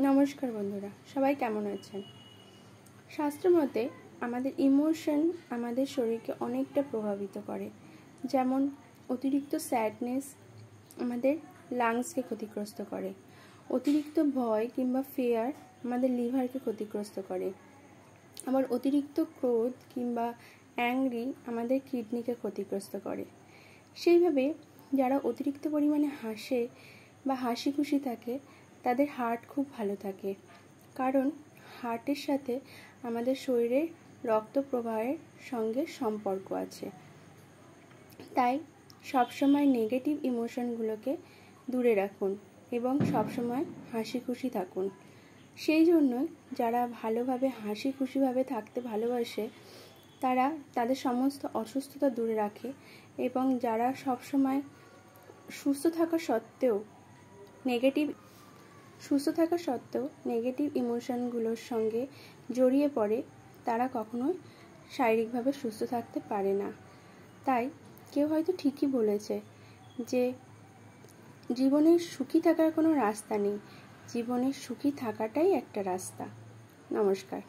নমস্কার বন্ধুরা, সবাই কেমন আছেন? শাস্ত্র মতে আমাদের ইমোশন আমাদের শরীরকে অনেকটা প্রভাবিত করে। যেমন অতিরিক্ত স্যাডনেস আমাদের লাংসকে ক্ষতিগ্রস্ত করে, অতিরিক্ত ভয় কিংবা ফিয়ার আমাদের লিভারকে ক্ষতিগ্রস্ত করে, আবার অতিরিক্ত ক্রোধ কিংবা অ্যাংরি আমাদের কিডনিকে ক্ষতিগ্রস্ত করে। সেইভাবে যারা অতিরিক্ত পরিমাণে হাসে বা হাসি খুশি থাকে তাদের হার্ট খুব ভালো থাকে, কারণ হার্টের সাথে আমাদের শরীরে রক্ত প্রবাহের সঙ্গে সম্পর্ক আছে। তাই সবসময় নেগেটিভ ইমোশনগুলোকে দূরে রাখুন এবং সবসময় হাসি খুশি থাকুন। সেই জন্যই যারা ভালোভাবে হাসি খুশিভাবে থাকতে ভালোবাসে তারা তাদের সমস্ত অসুস্থতা দূরে রাখে, এবং যারা সবসময় সুস্থ থাকা সত্ত্বেও নেগেটিভ ইমোশনগুলোর সঙ্গে জড়িয়ে পড়ে তারা কখনোই শারীরিকভাবে সুস্থ থাকতে পারে না। তাই কেউ হয়তো ঠিকই বলেছে যে জীবনে সুখী থাকার কোনো রাস্তা নেই, জীবনে সুখী থাকাটাই একটা রাস্তা। নমস্কার।